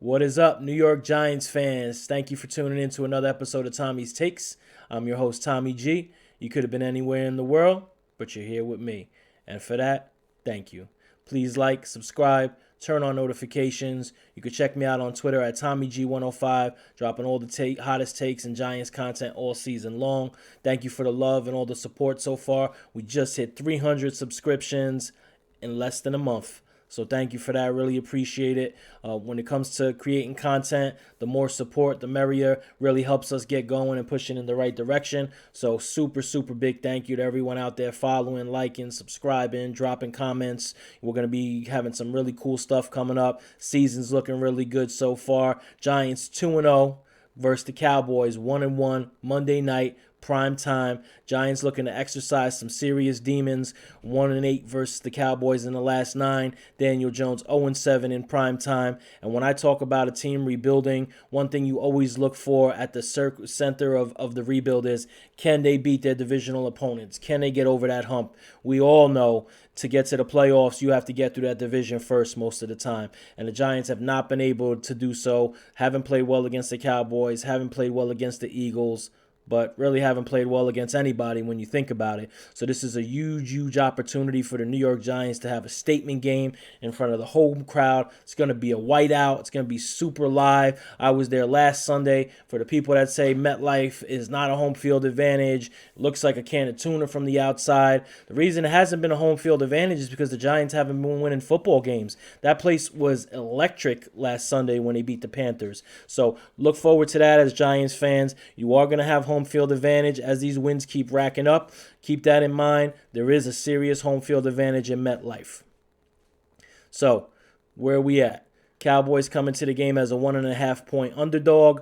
What is up, New York Giants fans? Thank you for tuning in to another episode of Tommy's Takes. I'm your host, Tommy G. You could have been anywhere in the world, but you're here with me. And for that, thank you. Please like, subscribe, turn on notifications. You can check me out on Twitter at TommyG105, dropping all the hottest takes and Giants content all season long. Thank you for the love and all the support so far. We just hit 300 subscriptions in less than a month. So thank you for that. I really appreciate it. When it comes to creating content, the more support, the merrier. Really helps us get going and pushing in the right direction. So super, super big thank you to everyone out there following, liking, subscribing, dropping comments. We're going to be having some really cool stuff coming up. Season's looking really good so far. Giants 2-0 versus the Cowboys 1-1 Monday night. Prime time. Giants looking to exercise some serious demons. 1-8 versus the Cowboys in the last 9. Daniel Jones 0-7 in prime time. And when I talk about a team rebuilding, one thing you always look for at the center of the rebuild is, can they beat their divisional opponents? Can they get over that hump? We all know to get to the playoffs, you have to get through that division first most of the time. And the Giants have not been able to do so. Haven't played well against the Cowboys. Haven't played well against the Eagles. But really haven't played well against anybody when you think about it. So this is a huge, huge opportunity for the New York Giants to have a statement game in front of the home crowd. It's going to be a whiteout. It's going to be super live. I was there last Sunday. For the people that say MetLife is not a home field advantage, it looks like a can of tuna from the outside. The reason it hasn't been a home field advantage is because the Giants haven't been winning football games. That place was electric last Sunday when they beat the Panthers. So look forward to that as Giants fans. You are going to have home field advantage as these wins keep racking up. Keep that in mind. There is a serious home field advantage in MetLife. So, where are we at? Cowboys coming to the game as a 1.5-point underdog.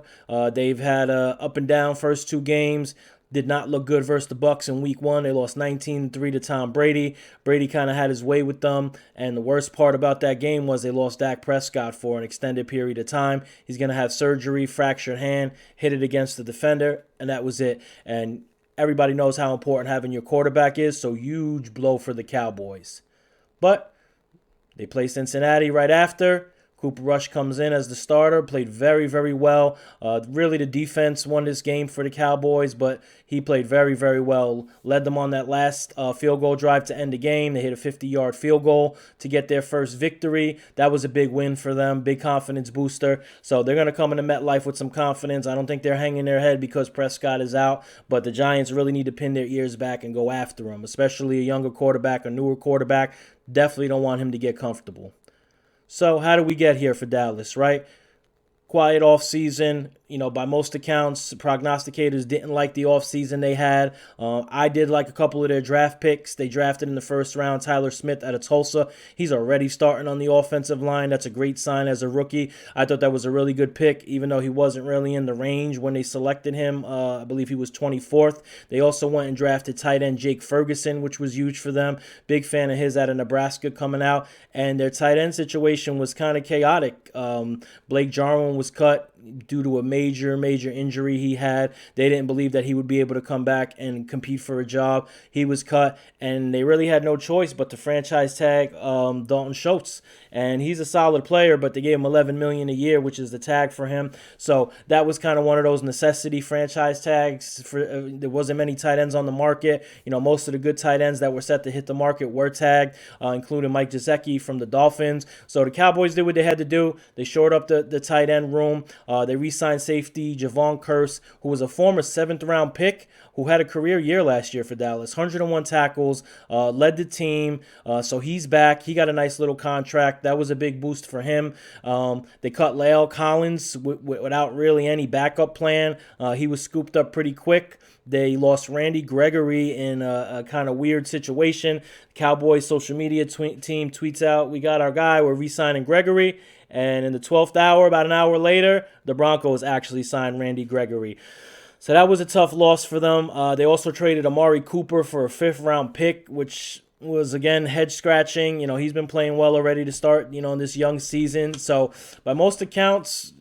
They've had a up and down first 2 games. Did not look good versus the Bucs in week 1. They lost 19-3 to Tom Brady. Brady kind of had his way with them. And the worst part about that game was they lost Dak Prescott for an extended period of time. He's going to have surgery, fractured hand, hit it against the defender, and that was it. And everybody knows how important having your quarterback is, so huge blow for the Cowboys. But they play Cincinnati right after. Cooper Rush comes in as the starter, played very, very well. Really, the defense won this game for the Cowboys, but he played very, very well. Led them on that last field goal drive to end the game. They hit a 50-yard field goal to get their first victory. That was a big win for them, big confidence booster. So they're going to come into MetLife with some confidence. I don't think they're hanging their head because Prescott is out, but the Giants really need to pin their ears back and go after him, especially a younger quarterback, a newer quarterback. Definitely don't want him to get comfortable. So how do we get here for Dallas, right? Quiet offseason. By most accounts, prognosticators didn't like the offseason they had. I did like a couple of their draft picks. They drafted in the first round Tyler Smith out of Tulsa. He's already starting on the offensive line. That's a great sign as a rookie. I thought that was a really good pick, even though he wasn't really in the range when they selected him. I believe he was 24th. They also went and drafted tight end Jake Ferguson, which was huge for them. Big fan of his out of Nebraska coming out. And their tight end situation was kind of chaotic. Blake Jarwin was cut due to a major injury he had. They didn't believe that he would be able to come back and compete for a job. He was cut, and they really had no choice but to franchise tag Dalton Schultz. And he's a solid player, but they gave him $11 million a year, which is the tag for him. So that was kind of one of those necessity franchise tags. There wasn't many tight ends on the market. Most of the good tight ends that were set to hit the market were tagged, including Mike Gesicki from the Dolphins. So the Cowboys did what they had to do. They shored up the tight end room. They re-signed safety Javon Curse, who was a former 7th-round pick who had a career year last year for Dallas. 101 tackles, led the team, so he's back. He got a nice little contract. That was a big boost for him. They cut La'el Collins without really any backup plan. He was scooped up pretty quick. They lost Randy Gregory in a kind of weird situation. Cowboys social media team tweets out, "We got our guy. We're re-signing Gregory." And in the 12th hour, about an hour later, the Broncos actually signed Randy Gregory. So that was a tough loss for them. They also traded Amari Cooper for a 5th-round pick, which was, again, head-scratching. He's been playing well already to start, in this young season. So by most accounts,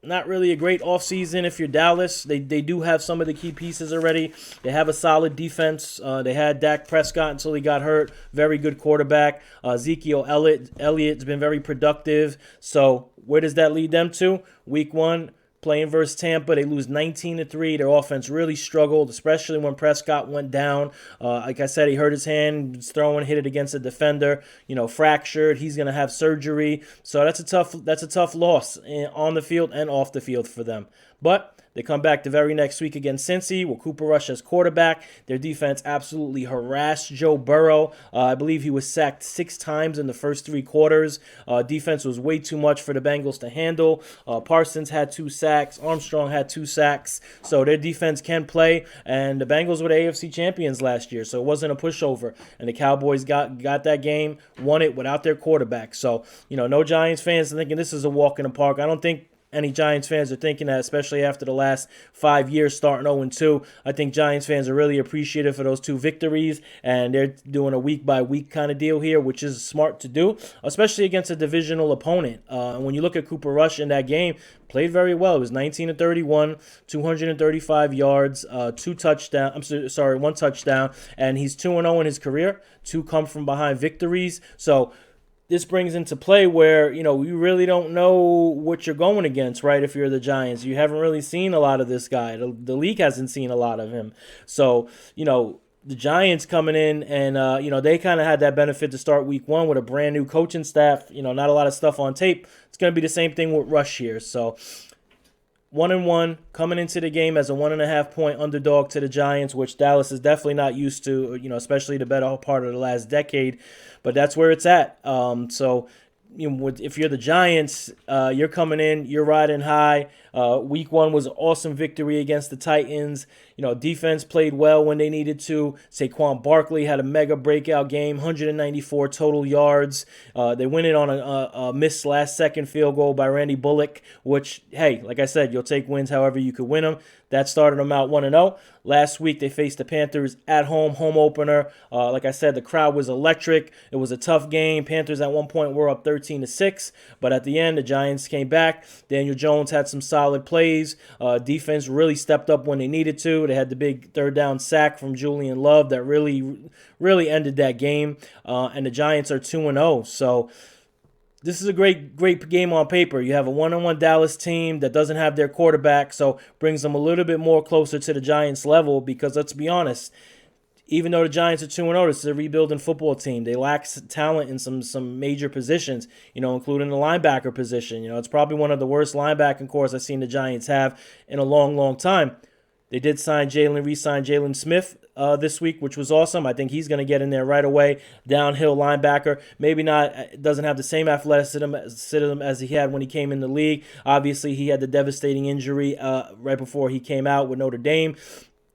not really a great offseason if you're Dallas. They do have some of the key pieces already. They have a solid defense. They had Dak Prescott until he got hurt. Very good quarterback. Ezekiel Elliott's been very productive. So where does that lead them to? Week 1, playing versus Tampa, they lose 19-3. Their offense really struggled, especially when Prescott went down. Like I said, he hurt his hand, was throwing, hit it against a defender, fractured. He's going to have surgery. So that's a tough loss on the field and off the field for them. But they come back the very next week against Cincy with Cooper Rush as quarterback. Their defense absolutely harassed Joe Burrow. I believe he was sacked 6 times in the first 3 quarters. Defense was way too much for the Bengals to handle. Parsons had 2 sacks. Armstrong had 2 sacks. So their defense can play. And the Bengals were the AFC champions last year, so it wasn't a pushover. And the Cowboys got that game, won it without their quarterback. So, no Giants fans are thinking this is a walk in the park. I don't think any Giants fans are thinking that, especially after the last 5 years starting 0-2. I think Giants fans are really appreciative for those 2 victories, and they're doing a week-by-week kind of deal here, which is smart to do, especially against a divisional opponent. When you look at Cooper Rush in that game, played very well. It was 19-31, 235 yards, 1 touchdown, and he's 2-0 in his career. 2 come from behind victories. So this brings into play where, you really don't know what you're going against, right? If you're the Giants, you haven't really seen a lot of this guy. The league hasn't seen a lot of him. So, the Giants coming in and, they kind of had that benefit to start week 1 with a brand new coaching staff, not a lot of stuff on tape. It's going to be the same thing with Rush here. So 1-1 coming into the game as a 1.5-point underdog to the Giants, which Dallas is definitely not used to, especially the better part of the last decade. But that's where it's at. So if you're the Giants, you're coming in, you're riding high. Week 1 was an awesome victory against the Titans. Defense played well when they needed to. Saquon Barkley had a mega breakout game, 194 total yards. They win it on a missed last-second field goal by Randy Bullock, which, hey, like I said, you'll take wins however you could win them. That started them out 1-0. Last week, they faced the Panthers at home opener. Like I said, the crowd was electric. It was a tough game. Panthers at one point were up 13-6, but at the end, the Giants came back. Daniel Jones had some solid plays. Defense really stepped up when they needed to. They had the big 3rd down sack from Julian Love that really ended that game. And the Giants are 2-0. So this is a great game on paper. You have a 1-1 Dallas team that doesn't have their quarterback, so brings them a little bit more closer to the Giants level because, let's be honest, even though the Giants are 2-0, this is a rebuilding football team. They lack talent in some major positions, including the linebacker position. It's probably one of the worst linebacking cores I've seen the Giants have in a long, long time. They did re-sign Jalen Smith this week, which was awesome. I think he's going to get in there right away. Downhill linebacker. Maybe not, doesn't have the same athleticism as he had when he came in the league. Obviously, he had the devastating injury right before he came out with Notre Dame.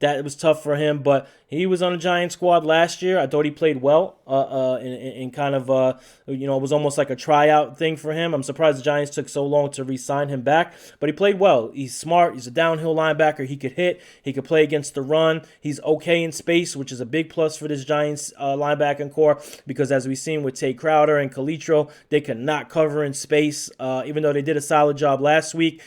That was tough for him, but he was on the Giants squad last year. I thought he played well in kind of, it was almost like a tryout thing for him. I'm surprised the Giants took so long to re-sign him back, but he played well. He's smart. He's a downhill linebacker. He could hit. He could play against the run. He's okay in space, which is a big plus for this Giants linebacking core because as we've seen with Tay Crowder and Calitro, they could not cover in space. Even though they did a solid job last week,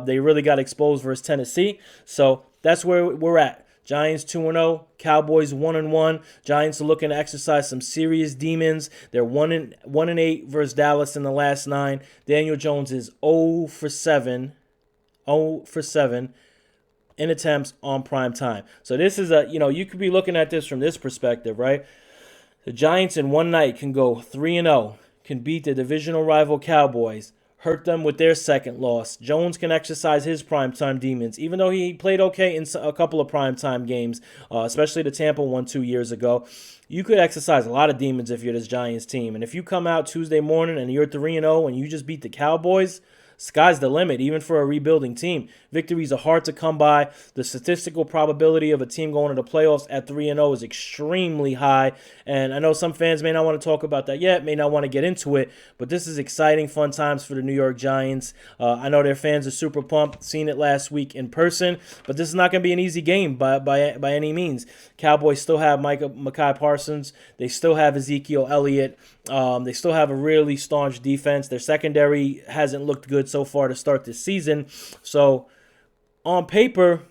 they really got exposed versus Tennessee. So that's where we're at. Giants 2-0, Cowboys 1-1. Giants are looking to exercise some serious demons. They're 1-8 versus Dallas in the last 9. Daniel Jones is 0 for 7 in attempts on prime time. So this is you could be looking at this from this perspective, right? The Giants in one night can go 3-0, can beat the divisional rival Cowboys, hurt them with their second loss. Jones can exercise his primetime demons, even though he played okay in a couple of primetime games, especially the Tampa one 2 years ago. You could exercise a lot of demons if you're this Giants team. And if you come out Tuesday morning and you're 3-0 and you just beat the Cowboys, sky's the limit, even for a rebuilding team. Victories are hard to come by. The statistical probability of a team going to the playoffs at 3-0 is extremely high. And I know some fans may not want to talk about that yet, may not want to get into it, but this is exciting, fun times for the New York Giants. I know their fans are super pumped, seen it last week in person, but this is not going to be an easy game by any means. Cowboys still have Micah Parsons. They still have Ezekiel Elliott. They still have a really staunch defense. Their secondary hasn't looked good so far to start this season. So on paper,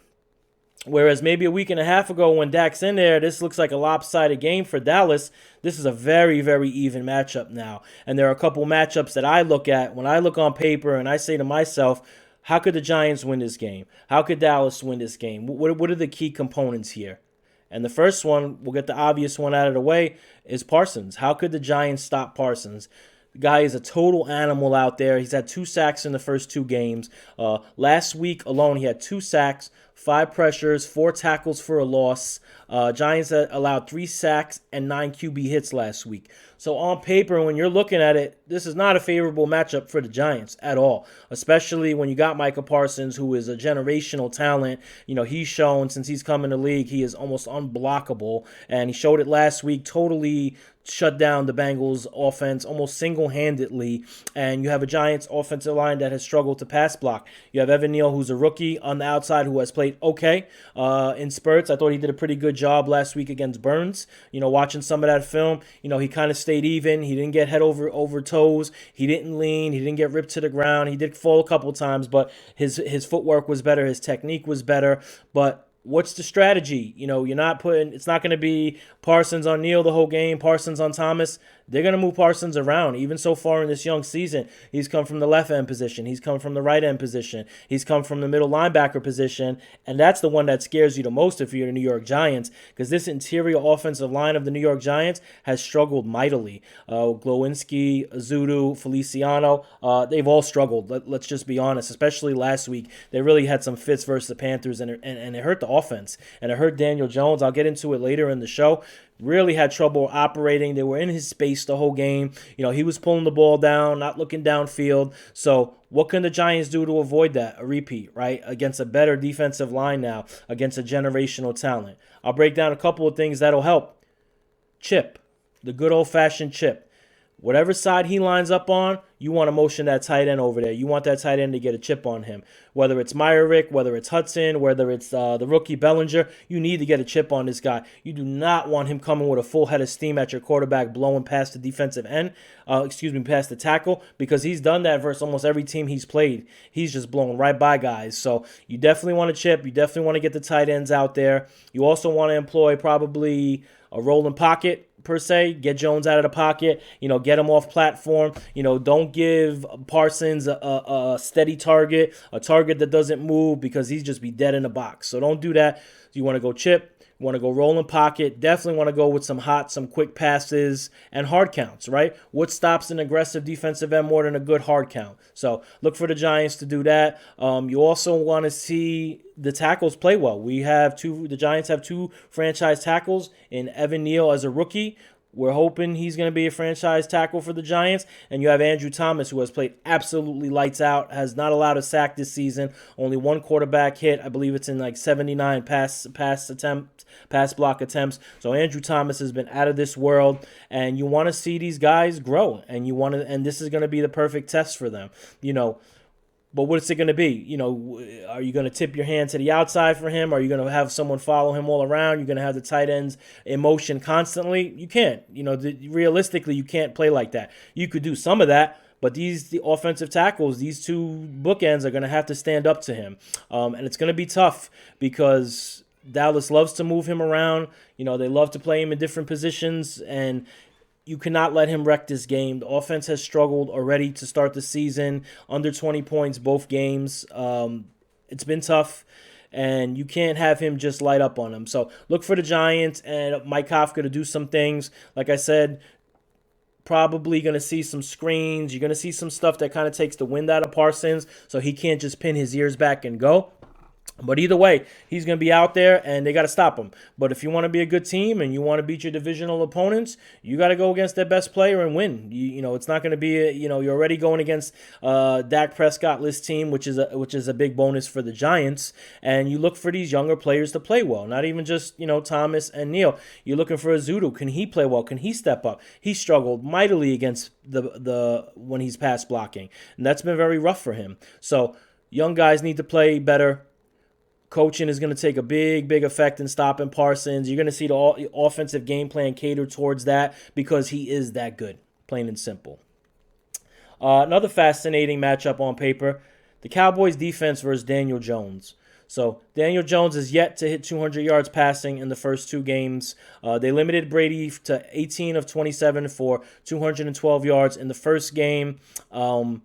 Whereas maybe a week and a half ago when Dak's in there, this looks like a lopsided game for Dallas. This is a very, very even matchup now. And there are a couple matchups that I look at when I look on paper and I say to myself, how could the Giants win this game? How could Dallas win this game? What are the key components here? And the first one, we'll get the obvious one out of the way, is Parsons. How could the Giants stop Parsons? The guy is a total animal out there. He's had 2 sacks in the first 2 games. Last week alone, he had 2 sacks, 5 pressures, 4 tackles for a loss. Giants allowed 3 sacks and 9 QB hits last week. So on paper, when you're looking at it, this is not a favorable matchup for the Giants at all, especially when you got Micah Parsons, who is a generational talent. He's shown since he's come in the league, he is almost unblockable, and he showed it last week, totally shut down the Bengals offense almost single-handedly. And you have a Giants offensive line that has struggled to pass block. You have Evan Neal, who's a rookie on the outside, who has played okay in spurts. I thought he did a pretty good job last week against Burns. Watching some of that film, he kind of stayed even. He didn't get head over toes. He didn't lean. He didn't get ripped to the ground. He did fall a couple times, but his footwork was better. His technique was better. But what's the strategy? You're not putting, it's not going to be Parsons on Neal the whole game, Parsons on Thomas. They're going to move Parsons around. Even so far in this young season, he's come from the left end position. He's come from the right end position. He's come from the middle linebacker position. And that's the one that scares you the most if you're the New York Giants, because this interior offensive line of the New York Giants has struggled mightily. Glowinski, Azudu, Feliciano, they've all struggled. Let's just be honest, especially last week. They really had some fits versus the Panthers, and it hurt the offense. And it hurt Daniel Jones. I'll get into it later in the show. Really had trouble operating. They were in his space the whole game. He was pulling the ball down, not looking downfield. So what can the Giants do to avoid that? A repeat, right? Against a better defensive line now, against a generational talent. I'll break down a couple of things that'll help. Chip, the good old-fashioned chip. Whatever side he lines up on, you want to motion that tight end over there. You want that tight end to get a chip on him. Whether it's Myrick, whether it's Hudson, whether it's the rookie Bellinger, you need to get a chip on this guy. You do not want him coming with a full head of steam at your quarterback, blowing past the defensive end, past the tackle, because he's done that versus almost every team he's played. He's just blown right by guys. So you definitely want to chip. You definitely want to get the tight ends out there. You also want to employ probably a rolling pocket, per se. Get Jones out of the pocket, get him off platform. Don't give Parsons a steady target, a target that doesn't move, because he's just be dead in the box. So don't do that. You want to go chip. You want to go rolling pocket. Definitely want to go with some quick passes and hard counts, right? What stops an aggressive defensive end more than a good hard count? So look for the Giants to do that. You also want to see the tackles play well. The Giants have 2 franchise tackles in Evan Neal as a rookie. We're hoping he's going to be a franchise tackle for the Giants. And you have Andrew Thomas, who has played absolutely lights out, has not allowed a sack this season, only 1 quarterback hit. I believe it's in like 79 pass block attempts. So Andrew Thomas has been out of this world, and you want to see these guys grow, and this is going to be the perfect test for them. But what's it going to be? Are you going to tip your hand to the outside for him? Are you going to have someone follow him all around? You're going to have the tight ends in motion constantly? You can't. Realistically, you can't play like that. You could do some of that, but the offensive tackles, these 2 bookends are going to have to stand up to him. And it's going to be tough because Dallas loves to move him around. They love to play him in different positions, and you cannot let him wreck this game. The offense has struggled already to start the season, under 20 points both games. It's been tough, and you can't have him just light up on him. So look for the Giants and Mike Kafka to do some things. Like I said, probably going to see some screens. You're going to see some stuff that kind of takes the wind out of Parsons, so he can't just pin his ears back and go. But either way, he's going to be out there, and they got to stop him. But if you want to be a good team and you want to beat your divisional opponents, you got to go against their best player and win. It's not going to be, you're already going against Dak Prescott-less team, which is a big bonus for the Giants. And you look for these younger players to play well, not even just, Thomas and Neal. You're looking for Azudu. Can he play well? Can he step up? He struggled mightily against the when he's pass blocking, and that's been very rough for him. So young guys need to play better. Coaching is going to take a big effect in stopping Parsons. You're going to see the offensive game plan cater towards that because he is that good, plain and simple. Another fascinating matchup on paper, the Cowboys defense versus Daniel Jones. So Daniel Jones is yet to hit 200 yards passing in the first 2 games. They limited Brady to 18 of 27 for 212 yards in the first game. Burrow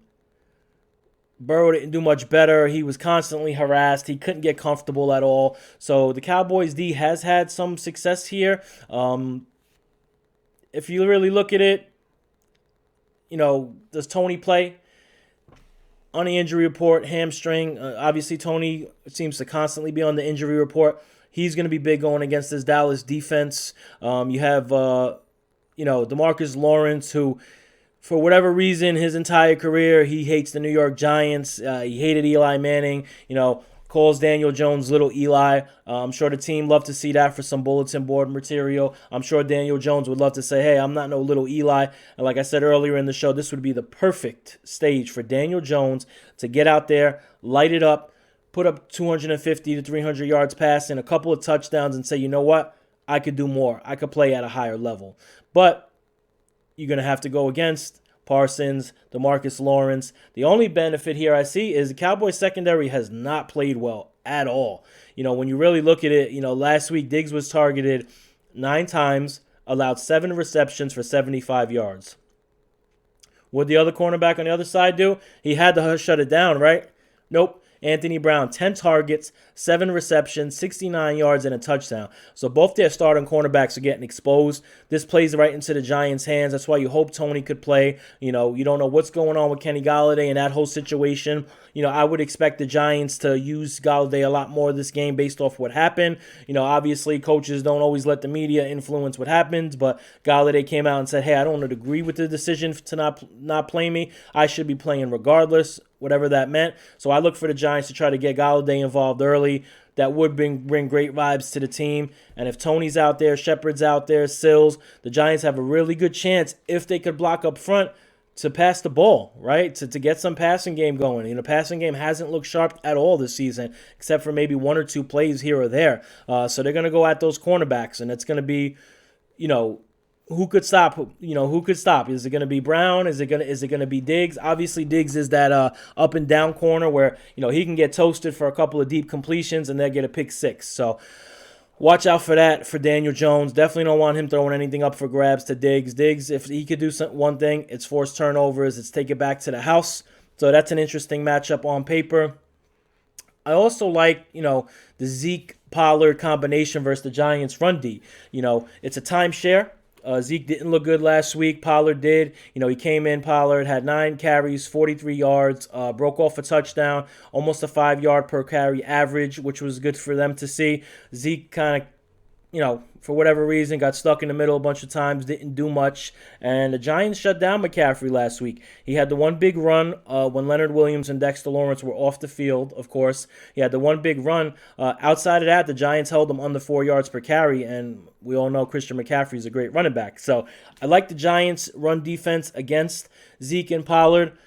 didn't do much better. He was constantly harassed. He couldn't get comfortable at all. So the Cowboys D has had some success here. If you really look at it, does Tony play? On the injury report, hamstring. Obviously, Tony seems to constantly be on the injury report. He's going to be big going against this Dallas defense. You have, DeMarcus Lawrence, who, for whatever reason, his entire career, he hates the New York Giants. He hated Eli Manning. Calls Daniel Jones little Eli. I'm sure the team loved to see that for some bulletin board material. I'm sure Daniel Jones would love to say, hey, I'm not no little Eli. And like I said earlier in the show, this would be the perfect stage for Daniel Jones to get out there, light it up, put up 250 to 300 yards passing, a couple of touchdowns, and say, you know what? I could do more. I could play at a higher level. But you're going to have to go against Parsons, DeMarcus Lawrence. The only benefit here I see is the Cowboys secondary has not played well at all. When you really look at it, last week Diggs was targeted 9 times, allowed 7 receptions for 75 yards. What'd the other cornerback on the other side do? He had to shut it down, right? Nope. Anthony Brown, 10 targets, 7 receptions, 69 yards, and a touchdown. So both their starting cornerbacks are getting exposed. This plays right into the Giants' hands. That's why you hope Tony could play. You don't know what's going on with Kenny Golladay and that whole situation. I would expect the Giants to use Golladay a lot more this game based off what happened. Obviously coaches don't always let the media influence what happens, but Golladay came out and said, hey, I don't agree with the decision to not play me. I should be playing regardless, whatever that meant. So I look for the Giants to try to get Golladay involved early. That would bring great vibes to the team. And if Tony's out there, Shepard's out there, Sills, the Giants have a really good chance, if they could block up front, to pass the ball, right? To get some passing game going. Passing game hasn't looked sharp at all this season, except for maybe 1 or 2 plays here or there. So they're going to go at those cornerbacks, and it's going to be, who could stop? Who could stop? Is it going to be Brown? Is it going to be Diggs? Obviously, Diggs is that up and down corner where he can get toasted for a couple of deep completions and they'll get a pick 6. So watch out for that for Daniel Jones. Definitely don't want him throwing anything up for grabs to Diggs. Diggs, if he could do one thing, it's force turnovers. It's take it back to the house. So that's an interesting matchup on paper. I also like the Zeke Pollard combination versus the Giants run D. It's a timeshare. Zeke didn't look good last week. Pollard did. He came in. Pollard had 9 carries, 43 yards, broke off a touchdown, almost a 5-yard per carry average, which was good for them to see. Zeke kind of, for whatever reason, got stuck in the middle a bunch of times, didn't do much. And the Giants shut down McCaffrey last week. He had the one big run when Leonard Williams and Dexter Lawrence were off the field, of course. He had the one big run. Outside of that, the Giants held him under 4 yards per carry, and we all know Christian McCaffrey is a great running back. So I like the Giants' run defense against Zeke and Pollard.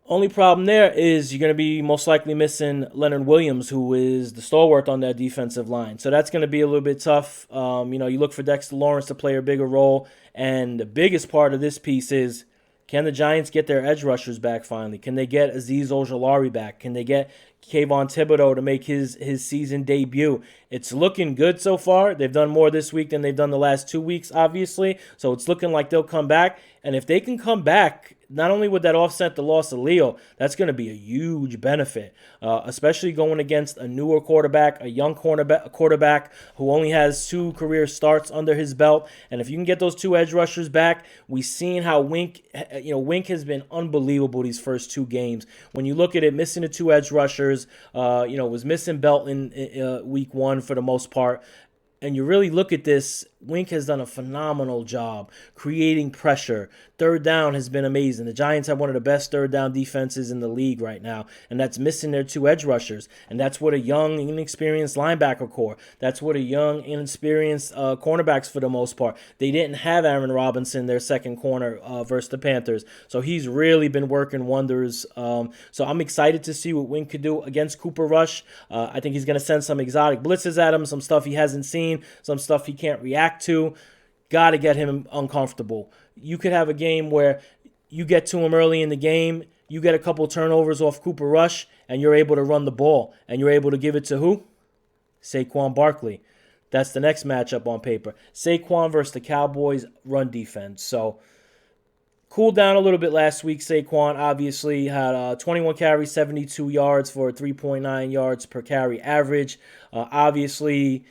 Only problem there is you're going to be most likely missing Leonard Williams, who is the stalwart on that defensive line. So that's going to be a little bit tough. You look for Dexter Lawrence to play a bigger role. And the biggest part of this piece is, can the Giants get their edge rushers back finally? Can they get Azeez Ojulari back? Can they get Kayvon Thibodeau to make his season debut? It's looking good so far. They've done more this week than they've done the last 2 weeks, obviously. So it's looking like they'll come back. And if they can come back, not only would that offset the loss of Leo, that's going to be a huge benefit, especially going against a newer quarterback, a young quarterback who only has 2 career starts under his belt. And if you can get those 2 edge rushers back, we've seen how Wink has been unbelievable these first 2 games. When you look at it, missing the 2 edge rushers, was missing Belton in week 1 for the most part. And you really look at this, Wink has done a phenomenal job creating pressure. Third down has been amazing. The Giants have one of the best third down defenses in the league right now, and that's missing their 2 edge rushers. And that's what a young, inexperienced linebacker core. That's what a young, inexperienced cornerbacks for the most part. They didn't have Aaron Robinson, their second corner, versus the Panthers. So he's really been working wonders. So I'm excited to see what Wink could do against Cooper Rush. I think he's going to send some exotic blitzes at him, some stuff he hasn't seen, some stuff he can't react to. Got to get him uncomfortable. You could have a game where you get to him early in the game, you get a couple turnovers off Cooper Rush, and you're able to run the ball. And you're able to give it to who? Saquon Barkley. That's the next matchup on paper. Saquon versus the Cowboys run defense. So, cooled down a little bit last week. Saquon obviously had 21 carries, 72 yards for a 3.9 yards per carry average. Obviously,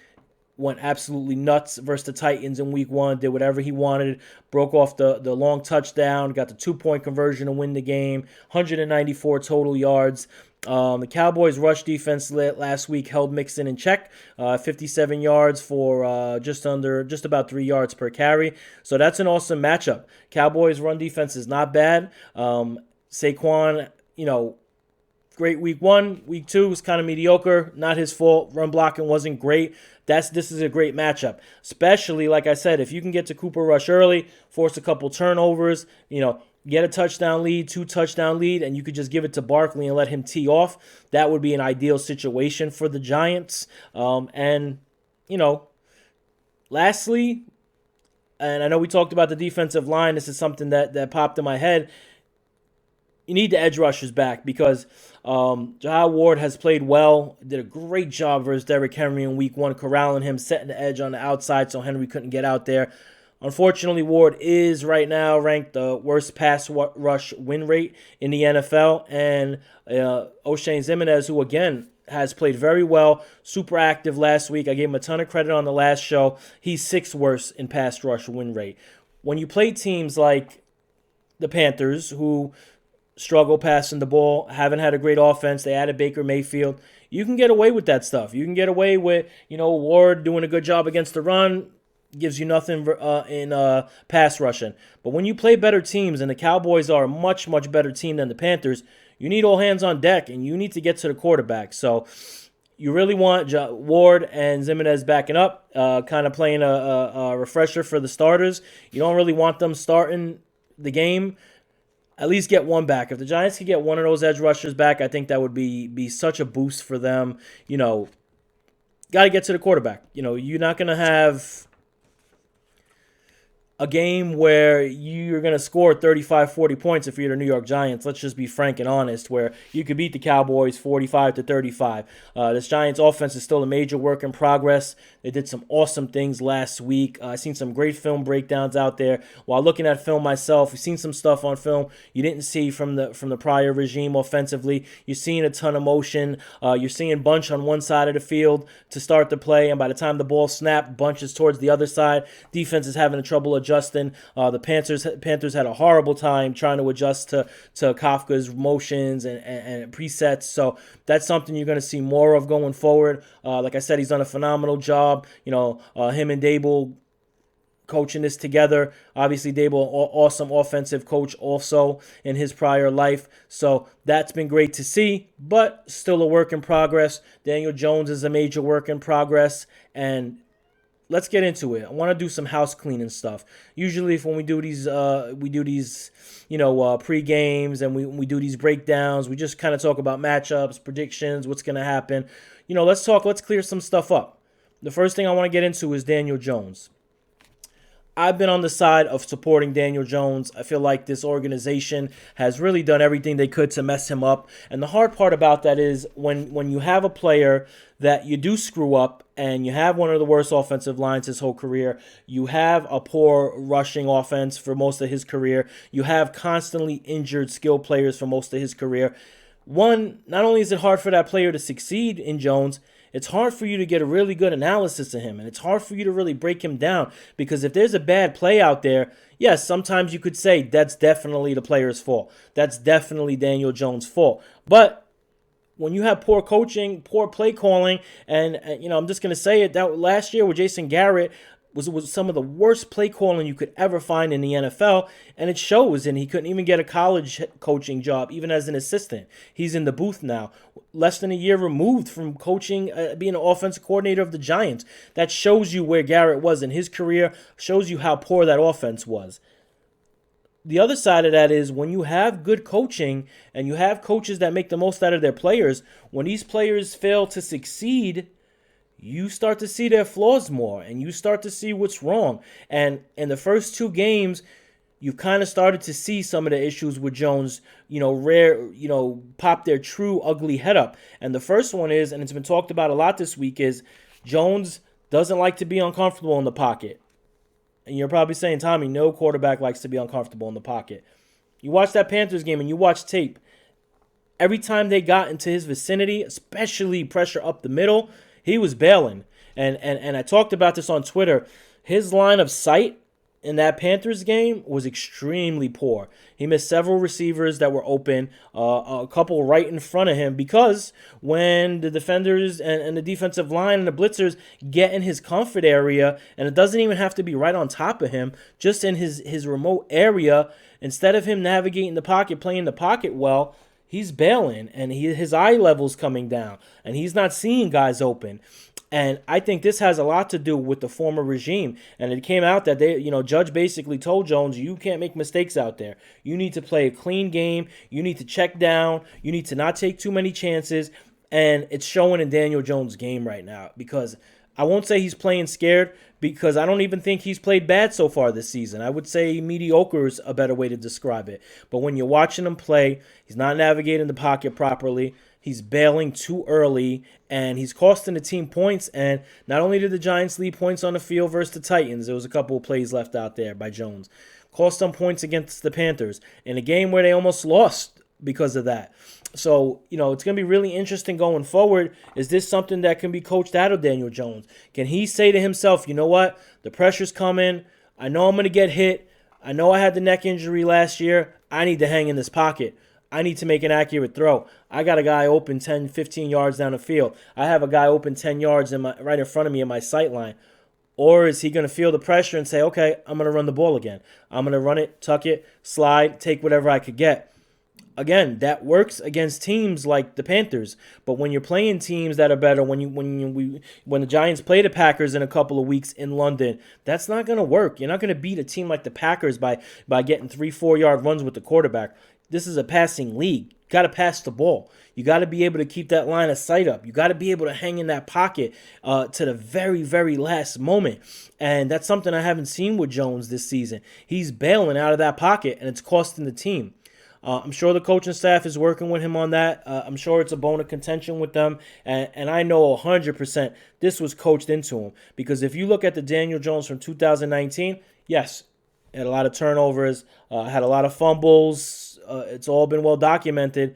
went absolutely nuts versus the Titans in week 1, did whatever he wanted, broke off the long touchdown, got the 2-point conversion to win the game, 194 total yards. The Cowboys' rush defense last week held Mixon in check, 57 yards for just about 3 yards per carry. So that's an awesome matchup. Cowboys' run defense is not bad. Saquon, great week 1. Week 2 was kind of mediocre. Not his fault. Run blocking wasn't great. This is a great matchup. Especially, like I said, if you can get to Cooper Rush early, force a couple turnovers, get a touchdown lead, 2-touchdown lead, and you could just give it to Barkley and let him tee off. That would be an ideal situation for the Giants. Lastly, and I know we talked about the defensive line. This is something that popped in my head. You need the edge rushers back because Jahai Ward has played well, did a great job versus Derrick Henry in week 1, corralling him, setting the edge on the outside so Henry couldn't get out there. Unfortunately, Ward is right now ranked the worst pass rush win rate in the NFL. And O'Shane Ximines, who again has played very well, super active last week. I gave him a ton of credit on the last show. He's 6th worst in pass rush win rate. When you play teams like the Panthers, who struggle passing the ball, haven't had a great offense, they added Baker Mayfield, you can get away with that stuff. You can get away with, Ward doing a good job against the run, gives you nothing in pass rushing. But when you play better teams, and the Cowboys are a much, much better team than the Panthers, you need all hands on deck, and you need to get to the quarterback. So you really want Ward and Ximines backing up, kind of playing a refresher for the starters. You don't really want them starting the game. At least get one back. If the Giants could get one of those edge rushers back, I think that would be such a boost for them. Got to get to the quarterback. You're not going to have a game where you're going to score 35, 40 points if you're the New York Giants. Let's just be frank and honest, where you could beat the Cowboys 45-35. This Giants offense is still a major work in progress. They did some awesome things last week. I've seen some great film breakdowns out there. While looking at film myself, we've seen some stuff on film you didn't see from the prior regime offensively. You're seeing a ton of motion. You're seeing Bunch on one side of the field to start the play, and by the time the ball snapped, Bunch is towards the other side. Defense is having trouble adjusting. The Panthers had a horrible time trying to adjust to Kafka's motions and presets. So that's something you're going to see more of going forward. Like I said, he's done a phenomenal job. Him and Dable coaching this together. Obviously, Dable, awesome offensive coach also in his prior life. So that's been great to see, but still a work in progress. Daniel Jones is a major work in progress, and let's get into it. I want to do some house cleaning stuff. Usually, when we do these pre-games and we do these breakdowns, we just kind of talk about matchups, predictions, what's going to happen. Let's clear some stuff up. The first thing I want to get into is Daniel Jones. I've been on the side of supporting Daniel Jones. I feel like this organization has really done everything they could to mess him up. And the hard part about that is when you have a player that you do screw up and you have one of the worst offensive lines his whole career, you have a poor rushing offense for most of his career, you have constantly injured skill players for most of his career. One, not only is it hard for that player to succeed in Jones, it's hard for you to get a really good analysis of him, and it's hard for you to really break him down, because if there's a bad play out there, yes, sometimes you could say that's definitely the player's fault. That's definitely Daniel Jones' fault. But when you have poor coaching, poor play calling, and I'm just going to say it, that last year with Jason Garrett was some of the worst play calling you could ever find in the NFL, and it shows, and he couldn't even get a college coaching job, even as an assistant. He's in the booth now, less than a year removed from coaching, being an offensive coordinator of the Giants. That shows you where Garrett was in his career, shows you how poor that offense was. The other side of that is when you have good coaching and you have coaches that make the most out of their players, when these players fail to succeed, you start to see their flaws more, and you start to see what's wrong. And in the first two games, you've kind of started to see some of the issues with Jones, pop their true ugly head up. And the first one is, and it's been talked about a lot this week, is Jones doesn't like to be uncomfortable in the pocket. And you're probably saying, Tommy, no quarterback likes to be uncomfortable in the pocket. You watch that Panthers game and you watch tape. Every time they got into his vicinity, especially pressure up the middle, he was bailing. And I talked about this on Twitter. His line of sight in that Panthers game was extremely poor. He missed several receivers that were open, a couple right in front of him, because when the defenders and the defensive line and the blitzers get in his comfort area, and it doesn't even have to be right on top of him, just in his remote area, instead of him navigating the pocket, playing the pocket well, he's bailing, and his eye level's coming down, and he's not seeing guys open. And I think this has a lot to do with the former regime. And it came out that Judge basically told Jones, you can't make mistakes out there. You need to play a clean game. You need to check down. You need to not take too many chances. And it's showing in Daniel Jones' game right now, because I won't say he's playing scared, because I don't even think he's played bad so far this season. I would say mediocre is a better way to describe it. But when you're watching him play, he's not navigating the pocket properly. He's bailing too early, and he's costing the team points. And not only did the Giants leave points on the field versus the Titans, there was a couple of plays left out there by Jones. Cost them points against the Panthers in a game where they almost lost because of that. So, it's going to be really interesting going forward. Is this something that can be coached out of Daniel Jones? Can he say to himself, you know what? The pressure's coming. I know I'm going to get hit. I know I had the neck injury last year. I need to hang in this pocket. I need to make an accurate throw. I got a guy open 10, 15 yards down the field. I have a guy open 10 yards right in front of me in my sight line. Or is he going to feel the pressure and say, okay, I'm going to run the ball again. I'm going to run it, tuck it, slide, take whatever I could get. Again, that works against teams like the Panthers, but when you're playing teams that are better, when the Giants play the Packers in a couple of weeks in London, that's not going to work. You're not going to beat a team like the Packers by getting 3-4 yard runs with the quarterback. This is a passing league. You got to pass the ball. You got to be able to keep that line of sight up. You got to be able to hang in that pocket to the very, very last moment. And that's something I haven't seen with Jones this season. He's bailing out of that pocket, and it's costing the team. I'm sure the coaching staff is working with him on that. I'm sure it's a bone of contention with them. And I know 100% this was coached into him. Because if you look at the Daniel Jones from 2019, yes, had a lot of turnovers, had a lot of fumbles. It's all been well documented.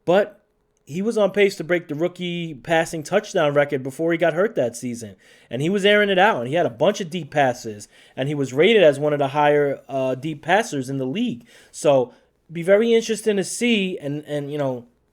But he was on pace to break the rookie passing touchdown record before he got hurt that season. And he was airing it out. And he had a bunch of deep passes. And he was rated as one of the higher deep passers in the league. So be very interesting to see, and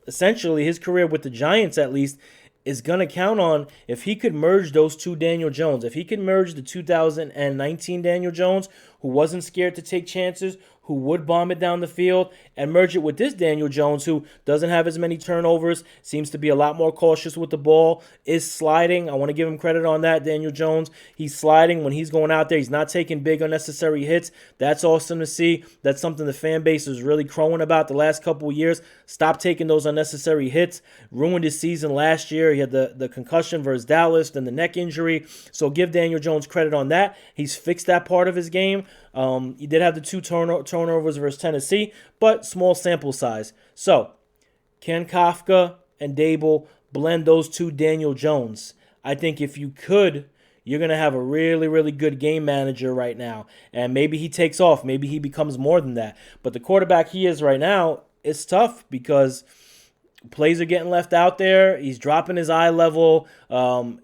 essentially his career with the Giants at least is going to count on if he could merge those two Daniel Jones. If he could merge the 2019 Daniel Jones, who wasn't scared to take chances, who would bomb it down the field, and merge it with this Daniel Jones, who doesn't have as many turnovers, seems to be a lot more cautious with the ball, is sliding. I want to give him credit on that, Daniel Jones. He's sliding when he's going out there. He's not taking big unnecessary hits. That's awesome to see. That's something the fan base is really crowing about the last couple of years. Stop taking those unnecessary hits. Ruined his season last year. He had the concussion versus Dallas, then the neck injury. So give Daniel Jones credit on that. He's fixed that part of his game. He did have the two turnovers versus Tennessee, but small sample size. So, can Kafka and Dable blend those two Daniel Jones? I think if you could, you're going to have a really, really good game manager right now. And maybe he takes off. Maybe he becomes more than that. But the quarterback he is right now, it's tough because plays are getting left out there. He's dropping his eye level.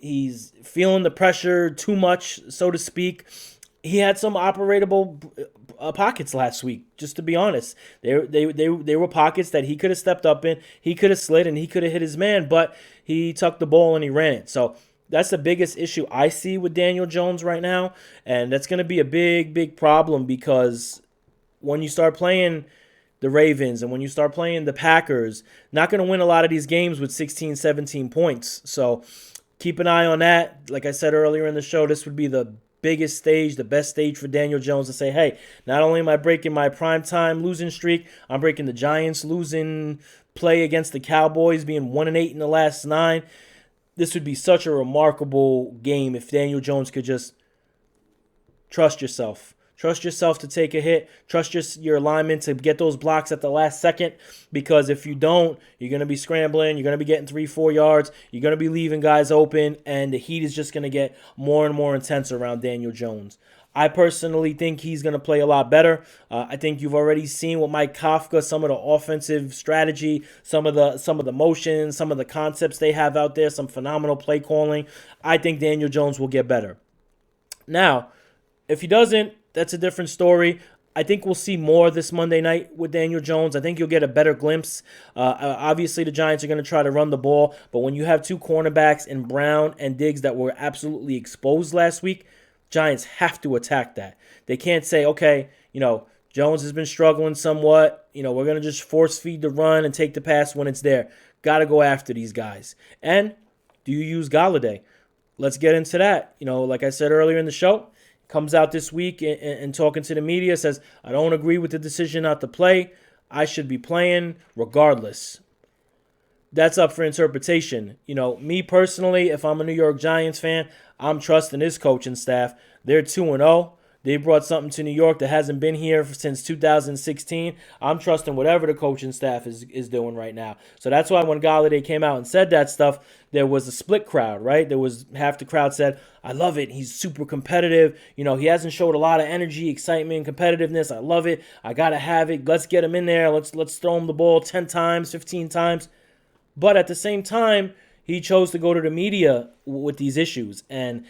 He's feeling the pressure too much, so to speak. He had some operatable pockets last week, just to be honest. They were pockets that he could have stepped up in. He could have slid and he could have hit his man, but he tucked the ball and he ran it. So that's the biggest issue I see with Daniel Jones right now. And that's going to be a big, big problem because when you start playing the Ravens and when you start playing the Packers, not going to win a lot of these games with 16, 17 points. So keep an eye on that. Like I said earlier in the show, this would be the biggest stage, the best stage for Daniel Jones to say, hey, not only am I breaking my primetime losing streak, I'm breaking the Giants losing play against the Cowboys, being 1-8 in the last 9. This would be such a remarkable game if Daniel Jones could just trust yourself. Trust yourself to take a hit. Trust your linemen to get those blocks at the last second, because if you don't, you're going to be scrambling. You're going to be getting 3-4 yards. You're going to be leaving guys open, and the heat is just going to get more and more intense around Daniel Jones. I personally think he's going to play a lot better. I think you've already seen with Mike Kafka some of the offensive strategy, some of the motions, some of the concepts they have out there, some phenomenal play calling. I think Daniel Jones will get better. Now, if he doesn't, that's a different story. I think we'll see more this Monday night with Daniel Jones. I think you'll get a better glimpse. Obviously, the Giants are going to try to run the ball, but when you have two cornerbacks in Brown and Diggs that were absolutely exposed last week, Giants have to attack that. They can't say, okay, Jones has been struggling somewhat. We're going to just force feed the run and take the pass when it's there. Got to go after these guys. And do you use Golladay? Let's get into that. Like I said earlier in the show, comes out this week and talking to the media, says, I don't agree with the decision not to play. I should be playing regardless. That's up for interpretation. Me personally, if I'm a New York Giants fan, I'm trusting this coaching staff. They're 2-0. They brought something to New York that hasn't been here since 2016. I'm trusting whatever the coaching staff is doing right now. So that's why when Golladay came out and said that stuff, there was a split crowd, right? There was half the crowd said, I love it. He's super competitive. He hasn't showed a lot of energy, excitement, competitiveness. I love it. I got to have it. Let's get him in there. Let's throw him the ball 10 times, 15 times. But at the same time, he chose to go to the media with these issues. And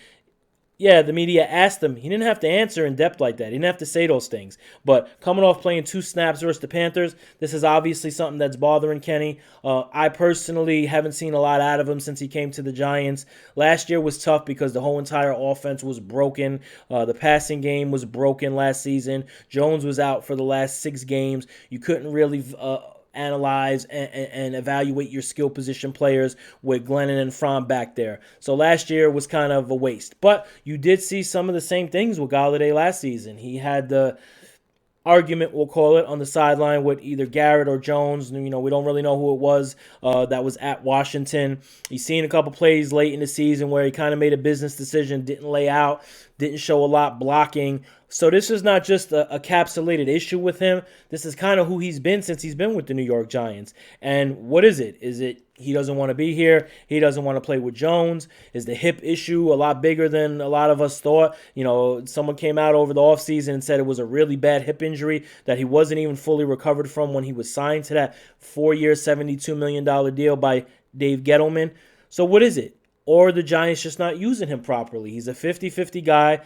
yeah, the media asked him. He didn't have to answer in depth like that. He didn't have to say those things. But coming off playing 2 snaps versus the Panthers, this is obviously something that's bothering Kenny. I personally haven't seen a lot out of him since he came to the Giants. Last year was tough because the whole entire offense was broken. The passing game was broken last season. Jones was out for the last 6 games. You couldn't really analyze and evaluate your skill position players with Glennon and Fromm back there. So last year was kind of a waste. But you did see some of the same things with Golladay last season. He had the argument, we'll call it, on the sideline with either Garrett or Jones. We don't really know who it was that was at Washington. He's seen a couple plays late in the season where he kind of made a business decision, didn't lay out, didn't show a lot blocking. So this is not just a capsulated issue with him. This is kind of who he's been since he's been with the New York Giants. And what is it? Is it he doesn't want to be here? He doesn't want to play with Jones? Is the hip issue a lot bigger than a lot of us thought? Someone came out over the offseason and said it was a really bad hip injury that he wasn't even fully recovered from when he was signed to that 4-year, $72 million deal by Dave Gettleman. So what is it? Or the Giants just not using him properly? He's a 50-50 guy.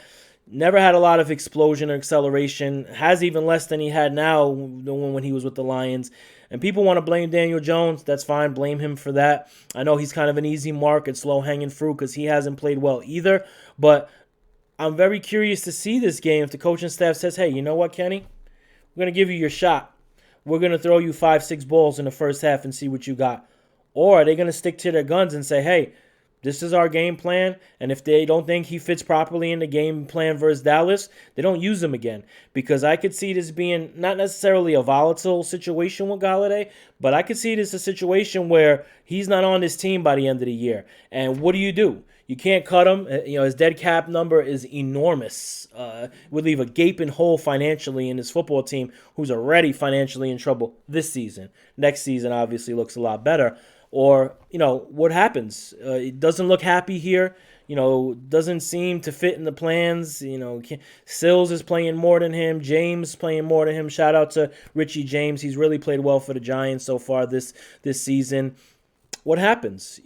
Never had a lot of explosion or acceleration. Has even less than he had now when he was with the Lions. And people want to blame Daniel Jones. That's fine. Blame him for that. I know he's kind of an easy mark. It's low-hanging fruit because he hasn't played well either. But I'm very curious to see this game if the coaching staff says, hey, you know what, Kenny? We're going to give you your shot. We're going to throw you 5-6 balls in the first half and see what you got. Or are they going to stick to their guns and say, hey, this is our game plan, and if they don't think he fits properly in the game plan versus Dallas, they don't use him again. Because I could see this being not necessarily a volatile situation with Golladay, but I could see this a situation where he's not on this team by the end of the year. And what do? You can't cut him. His dead cap number is enormous. Would leave a gaping hole financially in his football team, who's already financially in trouble this season. Next season obviously looks a lot better. Or, what happens? It doesn't look happy here. Doesn't seem to fit in the plans. Sills is playing more than him. James playing more than him. Shout out to Richie James. He's really played well for the Giants so far this season. What happens?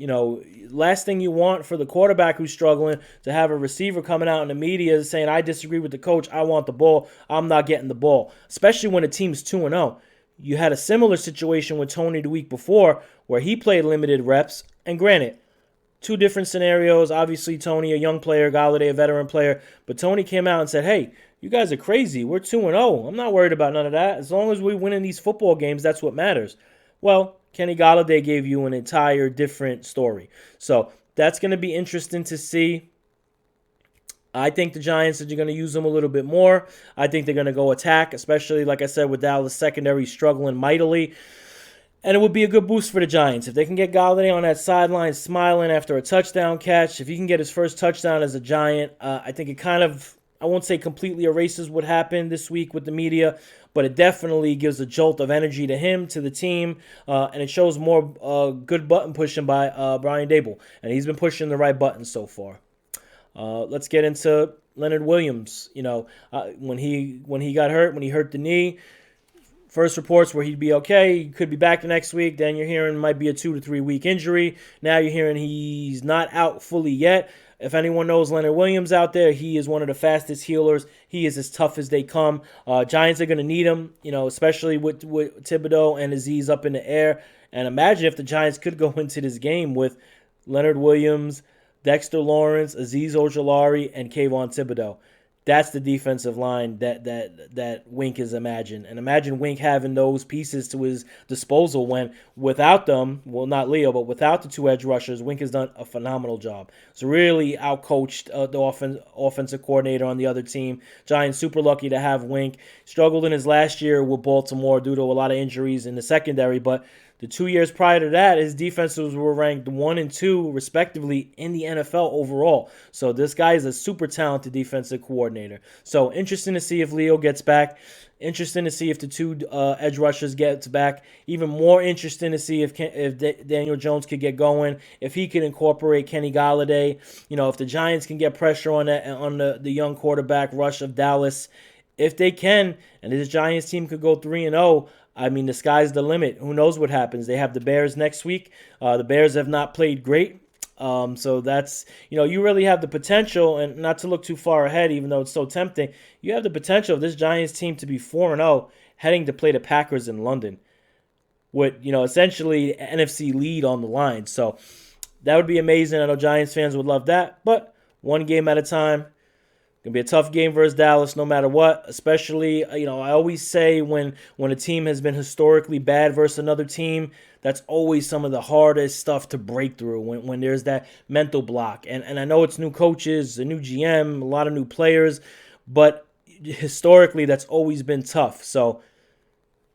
Last thing you want for the quarterback who's struggling to have a receiver coming out in the media saying, I disagree with the coach. I want the ball. I'm not getting the ball. Especially when a team's 2-0. You had a similar situation with Tony the week before where he played limited reps. And granted, 2 different scenarios. Obviously, Tony, a young player, Golladay, a veteran player. But Tony came out and said, hey, you guys are crazy. We're 2-0. I'm not worried about none of that. As long as we win in these football games, that's what matters. Well, Kenny Golladay gave you an entire different story. So that's going to be interesting to see. I think the Giants are going to use them a little bit more. I think they're going to go attack, especially, like I said, with Dallas secondary struggling mightily. And it would be a good boost for the Giants. If they can get Golladay on that sideline smiling after a touchdown catch, if he can get his first touchdown as a Giant, I think it kind of, I won't say completely erases what happened this week with the media, but it definitely gives a jolt of energy to him, to the team, and it shows more good button pushing by Brian Dable. And he's been pushing the right buttons so far. Let's get into Leonard Williams. When he got hurt, when he hurt the knee, first reports where he'd be okay, he could be back the next week. Then you're hearing it might be a 2 to 3 week injury. Now you're hearing he's not out fully yet. If anyone knows Leonard Williams out there, he is one of the fastest healers. He is as tough as they come. Giants are going to need him, especially with Thibodeau and Aziz up in the air. And imagine if the Giants could go into this game with Leonard Williams, Dexter Lawrence, Aziz Ojulari, and Kayvon Thibodeau. That's the defensive line that Wink has imagined. And imagine Wink having those pieces to his disposal when without them, well, not Leo, but without the two edge rushers, Wink has done a phenomenal job. So really outcoached the offensive coordinator on the other team. Giants super lucky to have Wink. Struggled in his last year with Baltimore due to a lot of injuries in the secondary, but the 2 years prior to that, his defenses were ranked 1 and 2, respectively, in the NFL overall. So this guy is a super talented defensive coordinator. So interesting to see if Leo gets back. Interesting to see if the two edge rushers gets back. Even more interesting to see if Daniel Jones could get going, if he could incorporate Kenny Golladay. If the Giants can get pressure on the young quarterback rush of Dallas. If they can, and this Giants team could go 3-0, I mean, the sky's the limit. Who knows what happens? They have the Bears next week. The Bears have not played great. So that's, you really have the potential, and not to look too far ahead, even though it's so tempting, you have the potential of this Giants team to be 4-0 heading to play the Packers in London with, essentially NFC lead on the line. So that would be amazing. I know Giants fans would love that, but one game at a time. Going to be a tough game versus Dallas no matter what, especially, I always say when a team has been historically bad versus another team, that's always some of the hardest stuff to break through when there's that mental block. And I know it's new coaches, a new GM, a lot of new players, but historically that's always been tough. So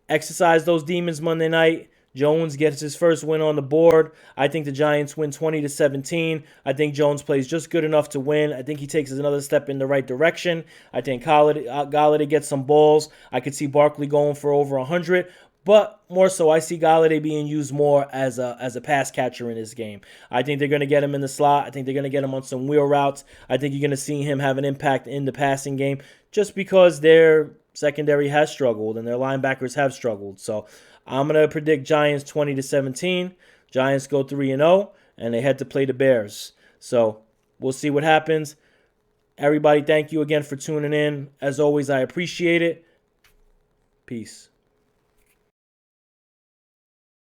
exercise those demons Monday night. Jones gets his first win on the board. I think the Giants win 20-17. I think Jones plays just good enough to win. I think he takes another step in the right direction. I think Golladay gets some balls. I could see Barkley going for over 100. But more so, I see Golladay being used more as a pass catcher in this game. I think they're going to get him in the slot. I think they're going to get him on some wheel routes. I think you're going to see him have an impact in the passing game just because their secondary has struggled and their linebackers have struggled. So I'm going to predict Giants 20-17. Giants go 3-0, and they head to play the Bears. So we'll see what happens. Everybody, thank you again for tuning in. As always, I appreciate it. Peace.